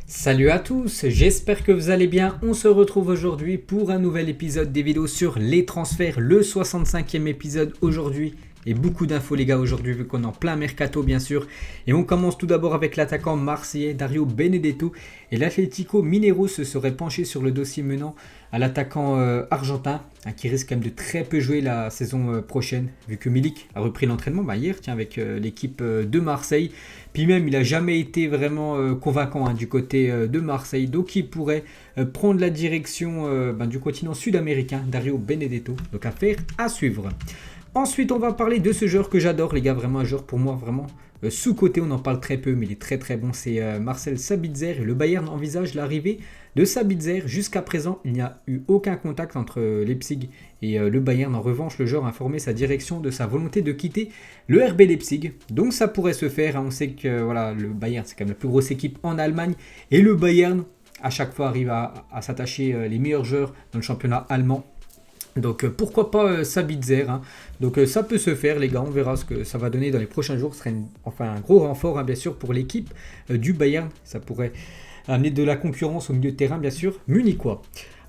Salut à tous, j'espère que vous allez bien. On se retrouve aujourd'hui pour un nouvel épisode des vidéos sur les transferts, le 65e épisode aujourd'hui. Et beaucoup d'infos les gars aujourd'hui vu qu'on est en plein mercato bien sûr. Et on commence tout d'abord avec l'attaquant marseillais Dario Benedetto. Et l'Atlético Mineiro se serait penché sur le dossier menant à l'attaquant argentin qui risque quand même de très peu jouer la saison prochaine vu que Milik a repris l'entraînement hier avec l'équipe de Marseille. Puis même il n'a jamais été vraiment convaincant du côté de Marseille. Donc il pourrait prendre la direction du continent sud-américain, Dario Benedetto. Donc affaire à suivre. Ensuite, on va parler de ce joueur que j'adore, les gars. Vraiment un joueur pour moi, vraiment sous-coté. On en parle très peu, mais il est très très bon. C'est Marcel Sabitzer. Et le Bayern envisage l'arrivée de Sabitzer. Jusqu'à présent, il n'y a eu aucun contact entre Leipzig et le Bayern. En revanche, le joueur a informé sa direction de sa volonté de quitter le RB Leipzig. Donc ça pourrait se faire. On sait que voilà, le Bayern, c'est quand même la plus grosse équipe en Allemagne. Et le Bayern, à chaque fois, arrive à s'attacher les meilleurs joueurs dans le championnat allemand. Donc pourquoi pas Sabitzer. Donc ça peut se faire les gars, on verra ce que ça va donner dans les prochains jours. Ce serait un gros renfort bien sûr pour l'équipe du Bayern. Ça pourrait amener de la concurrence au milieu de terrain bien sûr, munichois.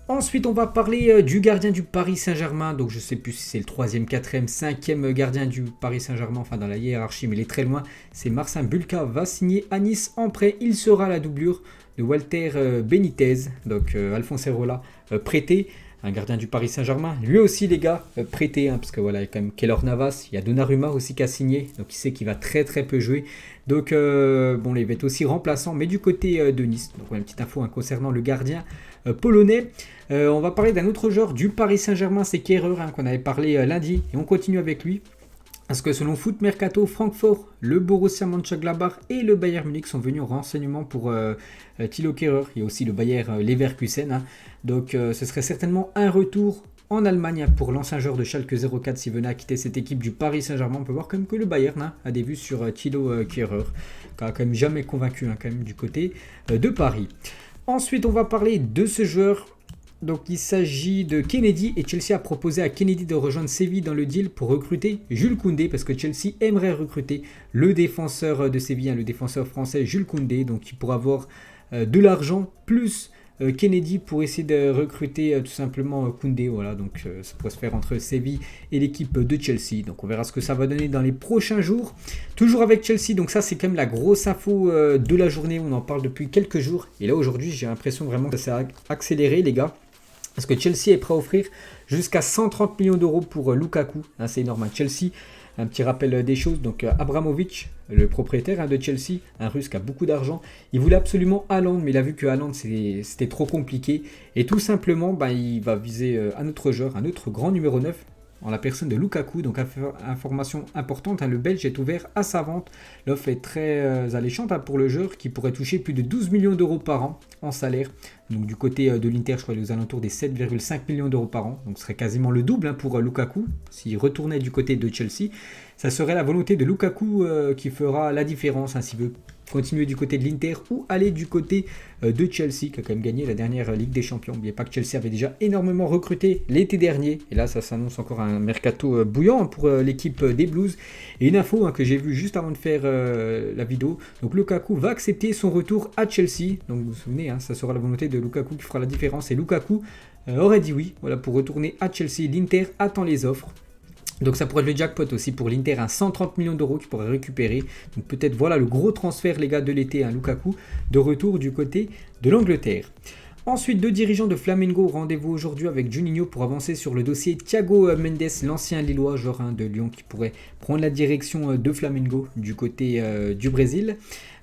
Ensuite on va parler du gardien du Paris Saint-Germain. Donc je sais plus si c'est le 3e, 4e, 5e gardien du Paris Saint-Germain, enfin dans la hiérarchie mais il est très loin. C'est Marcin Bulka, va signer à Nice en prêt. Il sera la doublure de Walter Benitez, donc Alphonse Areola prêté. Un gardien du Paris Saint-Germain, lui aussi les gars, prêté, parce que voilà, il y a quand même Keylor Navas, il y a Donnarumma aussi qui a signé, donc il sait qu'il va très très peu jouer. Donc bon, il va être aussi remplaçant, mais du côté de Nice. Donc une petite info concernant le gardien polonais. On va parler d'un autre joueur du Paris Saint-Germain, c'est Kehrer, qu'on avait parlé lundi, et on continue avec lui. Parce que selon Foot Mercato, Francfort, le Borussia Mönchengladbach et le Bayern Munich sont venus en renseignement pour Thilo Kehrer. Il y a aussi le Bayer Leverkusen. Donc ce serait certainement un retour en Allemagne pour l'ancien joueur de Schalke 04 s'il venait à quitter cette équipe du Paris Saint-Germain. On peut voir quand même que le Bayern a des vues sur Thilo Kehrer, qui a quand même jamais convaincu quand même du côté de Paris. Ensuite, on va parler de ce joueur. Donc il s'agit de Kennedy et Chelsea a proposé à Kennedy de rejoindre Séville dans le deal pour recruter Jules Koundé parce que Chelsea aimerait recruter le défenseur de Séville, le défenseur français Jules Koundé, donc il pourra avoir de l'argent plus Kennedy pour essayer de recruter tout simplement Koundé. Voilà, donc ça pourrait se faire entre Séville et l'équipe de Chelsea. Donc on verra ce que ça va donner dans les prochains jours. Toujours avec Chelsea, donc ça c'est quand même la grosse info de la journée, on en parle depuis quelques jours. Et là aujourd'hui j'ai l'impression vraiment que ça s'est accéléré les gars. Parce que Chelsea est prêt à offrir jusqu'à 130 millions d'euros pour Lukaku. C'est énorme. Chelsea, un petit rappel des choses. Donc Abramovich, le propriétaire de Chelsea, un russe qui a beaucoup d'argent, il voulait absolument Haaland, mais il a vu que Haaland c'était trop compliqué. Et tout simplement, il va viser un autre joueur, un autre grand numéro 9. En la personne de Lukaku, donc information importante, le Belge est ouvert à sa vente. L'offre est très alléchante pour le joueur qui pourrait toucher plus de 12 millions d'euros par an en salaire. Donc du côté de l'Inter, je crois qu'il est aux alentours des 7,5 millions d'euros par an. Donc ce serait quasiment le double pour Lukaku. S'il retournait du côté de Chelsea, ça serait la volonté de Lukaku qui fera la différence s'il veut continuer du côté de l'Inter ou aller du côté de Chelsea qui a quand même gagné la dernière Ligue des Champions. N'oubliez pas que Chelsea avait déjà énormément recruté l'été dernier et là ça s'annonce encore un mercato bouillant pour l'équipe des Blues. Et une info que j'ai vue juste avant de faire la vidéo, donc Lukaku va accepter son retour à Chelsea. Donc vous vous souvenez, ça sera la volonté de Lukaku qui fera la différence et Lukaku aurait dit oui pour retourner à Chelsea. L'Inter attend les offres. Donc ça pourrait être le jackpot aussi pour l'Inter, 130 millions d'euros qu'il pourrait récupérer. Donc peut-être voilà le gros transfert les gars de l'été, Lukaku, de retour du côté de l'Angleterre. Ensuite, deux dirigeants de Flamengo, rendez-vous aujourd'hui avec Juninho pour avancer sur le dossier Thiago Mendes, l'ancien Lillois, joueur de Lyon qui pourrait prendre la direction de Flamengo du côté du Brésil.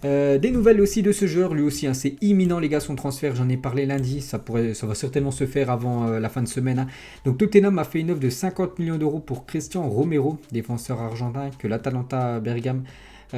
Des nouvelles aussi de ce joueur, lui aussi, c'est imminent les gars son transfert, j'en ai parlé lundi, ça va certainement se faire avant la fin de semaine. Donc Tottenham a fait une offre de 50 millions d'euros pour Cristian Romero, défenseur argentin que l'Atalanta Bergame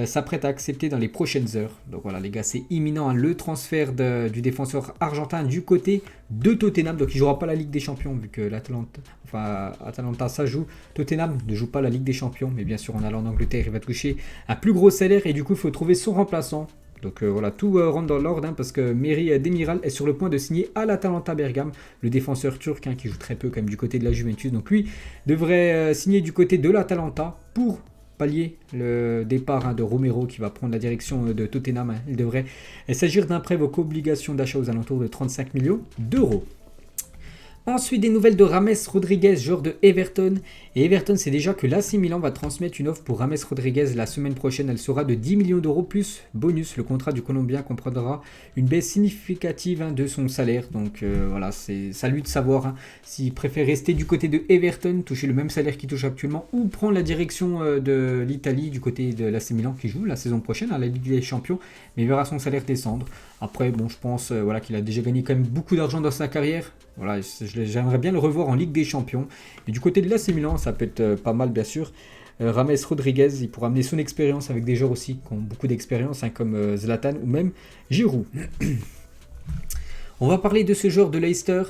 s'apprête à accepter dans les prochaines heures. Donc voilà les gars, c'est imminent le transfert du défenseur argentin du côté de Tottenham. Donc il ne jouera pas la Ligue des Champions vu que Atalanta ça joue. Tottenham ne joue pas la Ligue des Champions, mais bien sûr en allant en Angleterre il va toucher un plus gros salaire et du coup il faut trouver son remplaçant. Donc voilà, tout rentre dans l'ordre parce que Merih Demiral est sur le point de signer à l'Atalanta Bergame, le défenseur turc qui joue très peu quand même du côté de la Juventus. Donc lui devrait signer du côté de l'Atalanta pour pallier le départ de Romero qui va prendre la direction de Tottenham. Il devrait s'agir d'un prêt avec obligation d'achat aux alentours de 35 millions d'euros. Ensuite, des nouvelles de James Rodriguez, joueur de Everton. Et Everton sait déjà que l'AC Milan va transmettre une offre pour James Rodriguez la semaine prochaine. Elle sera de 10 millions d'euros plus bonus. Le contrat du Colombien comprendra une baisse significative de son salaire. Donc voilà, c'est à lui de savoir s'il préfère rester du côté de Everton, toucher le même salaire qu'il touche actuellement, ou prendre la direction de l'Italie du côté de l'AC Milan qui joue la saison prochaine à la Ligue des Champions. Mais il verra son salaire descendre. Après, bon, je pense voilà, qu'il a déjà gagné quand même beaucoup d'argent dans sa carrière. Voilà, j'aimerais bien le revoir en Ligue des Champions. Et du côté de l'AC Milan, ça peut être pas mal, bien sûr. James Rodriguez, il pourra amener son expérience avec des joueurs aussi qui ont beaucoup d'expérience, comme Zlatan ou même Giroud. On va parler de ce joueur de Leicester.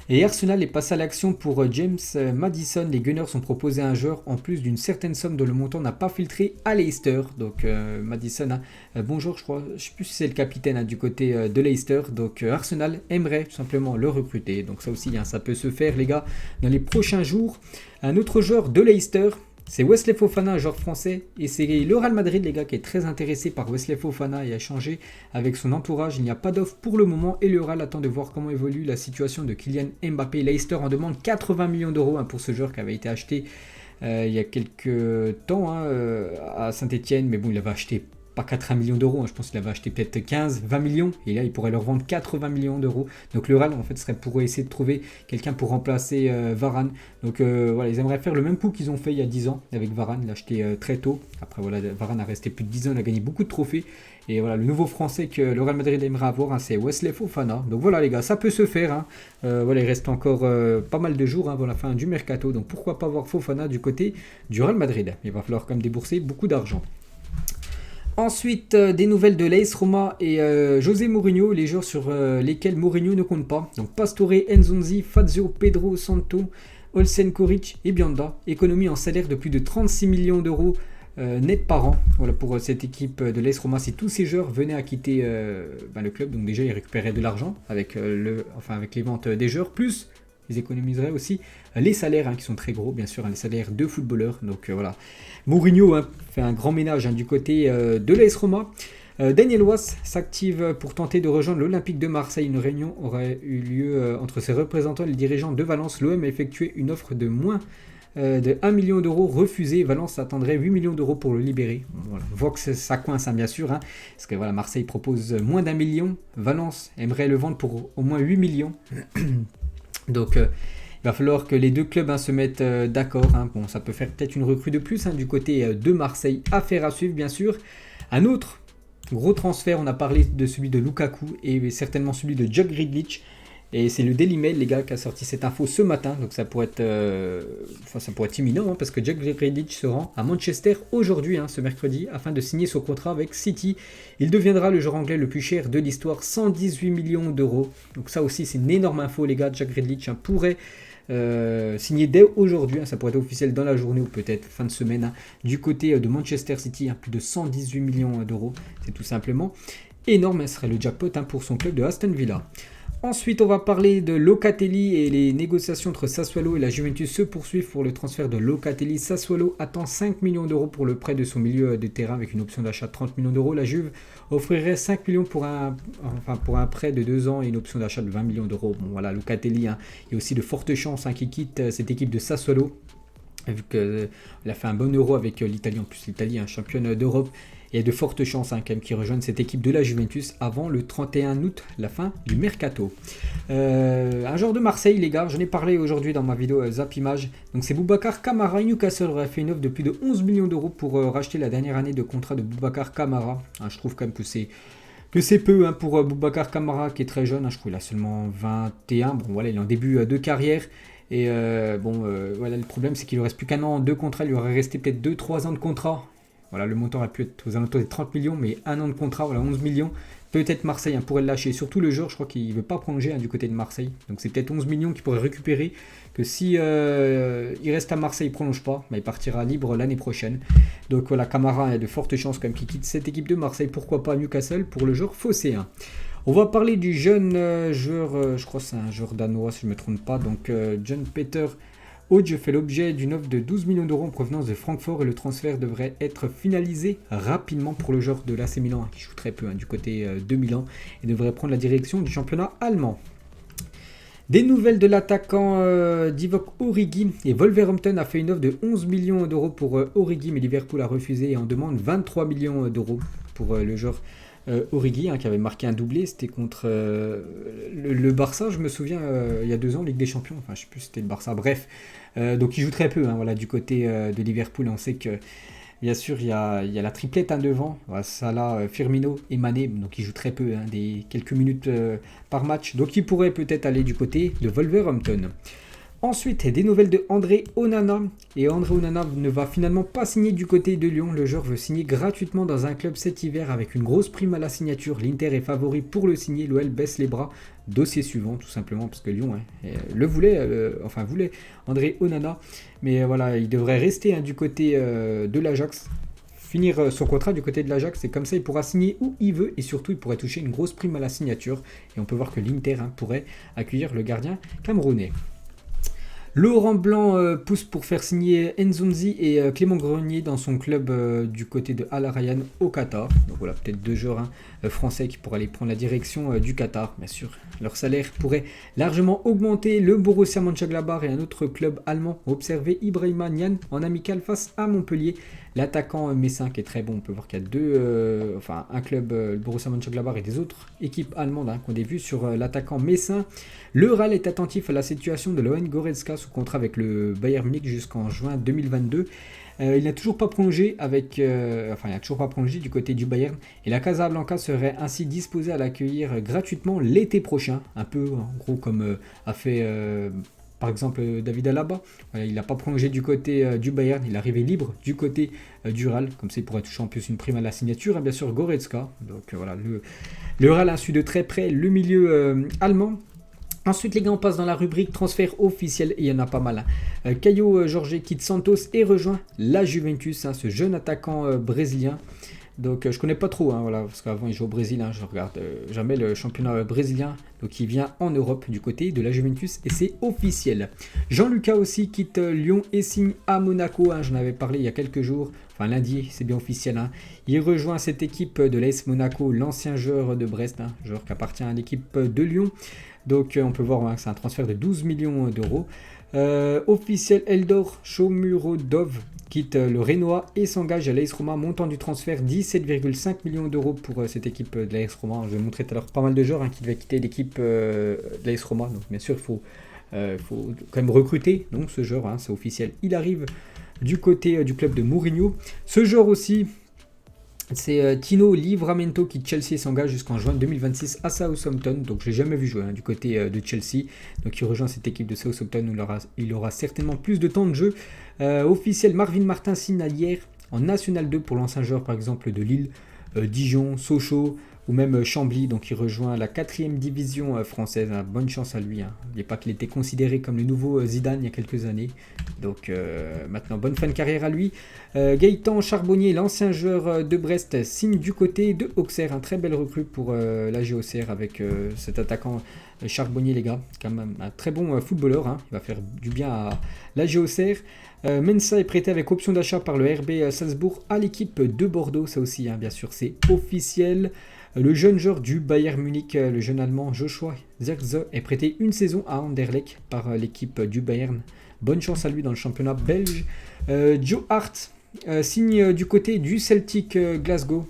Et Arsenal est passé à l'action pour James Maddison. Les Gunners ont proposé un joueur en plus d'une certaine somme dont le montant n'a pas filtré à Leicester. Donc Maddison, bonjour, je ne sais plus si c'est le capitaine du côté de Leicester. Donc Arsenal aimerait tout simplement le recruter. Donc ça aussi, ça peut se faire les gars dans les prochains jours. Un autre joueur de Leicester, c'est Wesley Fofana, un joueur français, et c'est le Real Madrid, les gars, qui est très intéressé par Wesley Fofana et a échangé avec son entourage. Il n'y a pas d'offre pour le moment et le Real attend de voir comment évolue la situation de Kylian Mbappé. Leicester en demande 80 millions d'euros pour ce joueur qui avait été acheté il y a quelques temps à Saint-Etienne, mais bon, il avait acheté pas 80 millions d'euros, je pense qu'il avait acheté peut-être 15, 20 millions, et là il pourrait leur vendre 80 millions d'euros. Donc le Real en fait serait pour essayer de trouver quelqu'un pour remplacer Varane. Donc voilà, ils aimeraient faire le même coup qu'ils ont fait il y a 10 ans avec Varane, l'acheter très tôt. Après voilà, Varane a resté plus de 10 ans, il a gagné beaucoup de trophées. Et voilà, le nouveau français que le Real Madrid aimerait avoir, c'est Wesley Fofana. Donc voilà les gars, ça peut se faire. Voilà, il reste encore pas mal de jours avant la fin du mercato. Donc pourquoi pas voir Fofana du côté du Real Madrid. Il va falloir quand même débourser beaucoup d'argent. Ensuite, des nouvelles de l'AS Roma et José Mourinho, les joueurs sur lesquels Mourinho ne compte pas. Donc Pastore, Nzonzi, Fazio, Pedro Santo, Olsen Koric et Bianda. Économie en salaire de plus de 36 millions d'euros net par an. Voilà pour cette équipe de l'AS Roma. Si tous ces joueurs venaient à quitter le club, donc déjà ils récupéraient de l'argent avec les ventes des joueurs, plus ils économiseraient aussi les salaires qui sont très gros, bien sûr, les salaires de footballeurs. Donc voilà, Mourinho fait un grand ménage du côté de l'AS Roma. Daniel Wass s'active pour tenter de rejoindre l'Olympique de Marseille. Une réunion aurait eu lieu entre ses représentants et les dirigeants de Valence. L'OM a effectué une offre de moins de 1 million d'euros refusée. Valence attendrait 8 millions d'euros pour le libérer. Voilà. On voit que ça coince bien sûr. Parce que voilà, Marseille propose moins d'1 million. Valence aimerait le vendre pour au moins 8 millions. Donc il va falloir que les deux clubs se mettent d'accord. Bon, ça peut faire peut-être une recrue de plus du côté de Marseille. Affaire à suivre bien sûr. Un autre gros transfert, on a parlé de celui de Lukaku et certainement celui de Jack Grealish. Et c'est le Daily Mail, les gars, qui a sorti cette info ce matin. Donc ça pourrait être imminent parce que Jack Grealish se rend à Manchester aujourd'hui, ce mercredi, afin de signer son contrat avec City. Il deviendra le joueur anglais le plus cher de l'histoire, 118 millions d'euros. Donc ça aussi, c'est une énorme info, les gars. Jack Grealish pourrait signer dès aujourd'hui. Ça pourrait être officiel dans la journée ou peut-être fin de semaine. Du côté de Manchester City, plus de 118 millions d'euros. C'est tout simplement énorme. Ce serait le jackpot pour son club de Aston Villa. Ensuite, on va parler de Locatelli et les négociations entre Sassuolo et la Juventus se poursuivent pour le transfert de Locatelli. Sassuolo attend 5 millions d'euros pour le prêt de son milieu de terrain avec une option d'achat de 30 millions d'euros. La Juve offrirait 5 millions pour un prêt de 2 ans et une option d'achat de 20 millions d'euros. Bon voilà, Locatelli, il y a aussi de fortes chances qu'il quitte cette équipe de Sassuolo. Vu qu'il a fait un bon euro avec l'Italie, en plus l'Italie est championne d'Europe. Il y a de fortes chances quand même qu'il rejoigne cette équipe de la Juventus avant le 31 août, la fin du mercato. Un joueur de Marseille, les gars, j'en ai parlé aujourd'hui dans ma vidéo Zap Image. Donc c'est Boubacar Kamara. Newcastle aurait fait une offre de plus de 11 millions d'euros pour racheter la dernière année de contrat de Boubacar Kamara. Je trouve quand même que c'est peu pour Boubacar Kamara qui est très jeune. Je trouve qu'il a seulement 21. Bon voilà, il est en début de carrière. Et voilà, le problème c'est qu'il ne reste plus qu'un an de contrat. Il lui aurait resté peut-être 2-3 ans de contrat. Voilà, le montant aurait pu être aux alentours des 30 millions, mais un an de contrat, voilà, 11 millions. Peut-être Marseille pourrait le lâcher. Surtout le joueur, je crois qu'il ne veut pas prolonger du côté de Marseille. Donc c'est peut-être 11 millions qu'il pourrait récupérer. Que si il reste à Marseille, il ne prolonge pas, il partira libre l'année prochaine. Donc voilà, Kamara a de fortes chances quand même qu'il quitte cette équipe de Marseille. Pourquoi pas Newcastle pour le joueur phocéen. On va parler du jeune joueur, je crois que c'est un joueur danois si je ne me trompe pas. Donc John Peter Auge fait l'objet d'une offre de 12 millions d'euros en provenance de Francfort et le transfert devrait être finalisé rapidement pour le joueur de l'AC Milan, qui joue très peu du côté de Milan, et devrait prendre la direction du championnat allemand. Des nouvelles de l'attaquant Divock Origi, et Wolverhampton a fait une offre de 11 millions d'euros pour Origi, mais Liverpool a refusé et en demande 23 millions d'euros pour le joueur Origi, qui avait marqué un doublé. C'était contre le Barça, je me souviens, il y a 2 ans, Ligue des Champions, enfin je sais plus si c'était le Barça, bref. Donc il joue très peu voilà, du côté de Liverpool. On sait que bien sûr, il y a la triplette devant, Salah, Firmino et Mané, donc il joue très peu, des quelques minutes par match. Donc il pourrait peut-être aller du côté de Wolverhampton. Ensuite, des nouvelles de André Onana. Et André Onana ne va finalement pas signer du côté de Lyon. Le joueur veut signer gratuitement dans un club cet hiver avec une grosse prime à la signature. L'Inter est favori pour le signer. L'OL baisse les bras. Dossier suivant, tout simplement, parce que Lyon voulait André Onana. Mais voilà, il devrait rester du côté de l'Ajax. Finir son contrat du côté de l'Ajax, et comme ça il pourra signer où il veut et surtout il pourrait toucher une grosse prime à la signature. Et on peut voir que l'Inter pourrait accueillir le gardien camerounais. Laurent Blanc pousse pour faire signer Nzonzi et Clément Grenier dans son club du côté de Al Rayyan au Qatar. Donc voilà, peut-être 2 joueurs français qui pourraient aller prendre la direction du Qatar. Bien sûr, leur salaire pourrait largement augmenter. Le Borussia Mönchengladbach et un autre club allemand ont observé Ibrahima Niane en amical face à Montpellier. L'attaquant messin qui est très bon, on peut voir qu'il y a un club, le Borussia Mönchengladbach et des autres équipes allemandes qui ont des vues sur l'attaquant messin. Le RAL est attentif à la situation de Leon Goretzka sous contrat avec le Bayern Munich jusqu'en juin 2022. Il n'a toujours pas prolongé du côté du Bayern et la Casablanca serait ainsi disposée à l'accueillir gratuitement l'été prochain, un peu en gros comme a fait par exemple David Alaba. Il n'a pas prolongé du côté du Bayern, il est arrivé libre du côté du RAL, comme ça il pourrait toucher en plus une prime à la signature, et bien sûr Goretzka. Donc voilà, le RAL a su de très près le milieu allemand. Ensuite, les gars, on passe dans la rubrique transfert officiel et il y en a pas mal. Caio Jorge quitte Santos et rejoint la Juventus, ce jeune attaquant brésilien. Donc je connais pas trop, parce qu'avant il joue au Brésil, je regarde jamais le championnat brésilien. Donc il vient en Europe du côté de la Juventus et c'est officiel. Jean-Lucas aussi quitte Lyon et signe à Monaco, j'en avais parlé il y a quelques jours, enfin lundi, c'est bien officiel. Il rejoint cette équipe de l'AS Monaco, l'ancien joueur de Brest, joueur qui appartient à l'équipe de Lyon. Donc on peut voir que c'est un transfert de 12 millions d'euros. Officiel, Eldor Shomurodov quitte le Renoir et s'engage à l'AS Roma. Montant du transfert 17,5 millions d'euros pour cette équipe de l'AS Roma. Je vais montrer tout à l'heure pas mal de joueurs qui devaient quitter l'équipe de l'AS Roma. Donc bien sûr il faut quand même recruter donc, ce joueur, c'est officiel. Il arrive du côté du club de Mourinho. Ce joueur aussi, c'est Tino Livramento qui Chelsea s'engage jusqu'en juin 2026 à Southampton. Donc je l'ai jamais vu jouer du côté de Chelsea. Donc il rejoint cette équipe de Southampton où il aura certainement plus de temps de jeu. Officiel, Marvin Martin signe hier en National 2 pour l'ancien joueur par exemple de Lille, Dijon, Sochaux ou même Chambly. Donc il rejoint la 4e division française. Bonne chance à lui. N'oubliez pas qu'il était considéré comme le nouveau Zidane il y a quelques années. Donc maintenant, bonne fin de carrière à lui. Gaëtan Charbonnier, l'ancien joueur de Brest, signe du côté de Auxerre. Un très belle recrue pour l'AG Auxerre avec cet attaquant Charbonnier, les gars. Quand même un très bon footballeur. Il va faire du bien à l'AG Auxerre. Mensa est prêté avec option d'achat par le RB Salzbourg à l'équipe de Bordeaux. Ça aussi, bien sûr, c'est officiel. Le jeune joueur du Bayern Munich, le jeune allemand Joshua Zirkzee, est prêté une saison à Anderlecht par l'équipe du Bayern. Bonne chance à lui dans le championnat belge. Joe Hart signe du côté du Celtic Glasgow.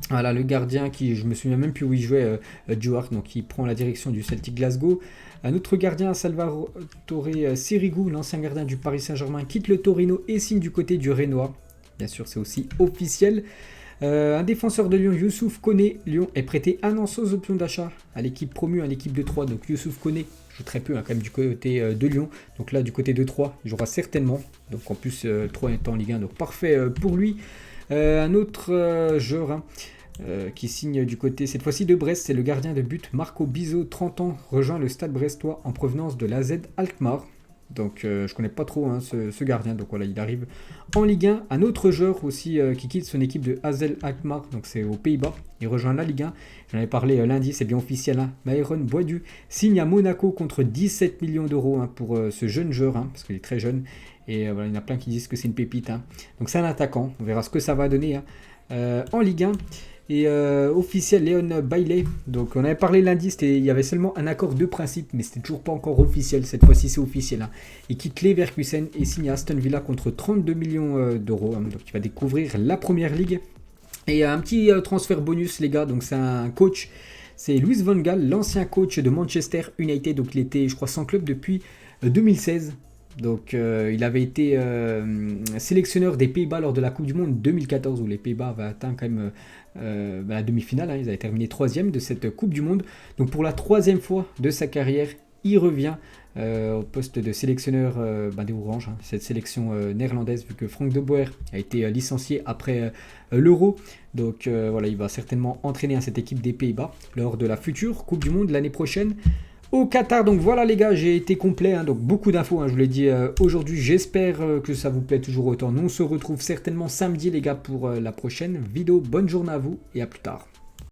Voilà, le gardien qui, je me souviens même plus où il jouait, Joe Hart, donc il prend la direction du Celtic Glasgow. Un autre gardien, Salvatore Sirigu, l'ancien gardien du Paris Saint-Germain, quitte le Torino et signe du côté du Renoir. Bien sûr, c'est aussi officiel. Un défenseur de Lyon, Youssouf Koné. Lyon est prêté un an sans option d'achat à l'équipe promue, à l'équipe de 3. Donc Youssouf Koné joue très peu quand même du côté de Lyon. Donc là, du côté de 3, il jouera certainement. Donc en plus, 3 est en Ligue 1, donc parfait pour lui. Un autre joueur qui signe du côté, cette fois-ci de Brest, c'est le gardien de but Marco Bizot, 30 ans, rejoint le Stade brestois en provenance de l'AZ Alkmaar. Donc je connais pas trop hein, ce gardien. Donc voilà, il arrive en Ligue 1. Un autre joueur aussi qui quitte son équipe de Hazel Alkmaar, donc c'est aux Pays-Bas. Il rejoint la Ligue 1. J'en avais parlé lundi, c'est bien officiel. Hein. Myron Boadu signe à Monaco contre 17 millions d'euros hein, pour ce jeune joueur, hein, parce qu'il est très jeune. Et voilà, il y en a plein qui disent que c'est une pépite. Hein. Donc c'est un attaquant. On verra ce que ça va donner hein, en Ligue 1. Et officiel, Léon Bailey. Donc on avait parlé lundi, il y avait seulement un accord de principe, mais c'était toujours pas encore officiel. Cette fois-ci c'est officiel. Hein. Il quitte Leverkusen et signe à Aston Villa contre 32 millions d'euros. Hein. Donc il va découvrir la première ligue. Et un petit transfert bonus les gars, donc c'est un coach. C'est Louis van Gaal, l'ancien coach de Manchester United. Donc il était je crois sans club depuis 2016. Donc il avait été sélectionneur des Pays-Bas lors de la Coupe du Monde 2014 où les Pays-Bas avaient atteint quand même la demi-finale. Hein, ils avaient terminé 3e de cette Coupe du Monde. Donc pour la 3e fois de sa carrière, il revient au poste de sélectionneur des Oranges, hein, cette sélection néerlandaise vu que Frank de Boer a été licencié après l'Euro. Donc voilà, il va certainement entraîner cette équipe des Pays-Bas lors de la future Coupe du Monde l'année prochaine au Qatar. Donc voilà les gars, j'ai été complet, hein, donc beaucoup d'infos, hein, je vous l'ai dit aujourd'hui. J'espère que ça vous plaît toujours autant. Nous on se retrouve certainement samedi les gars pour la prochaine vidéo. Bonne journée à vous et à plus tard.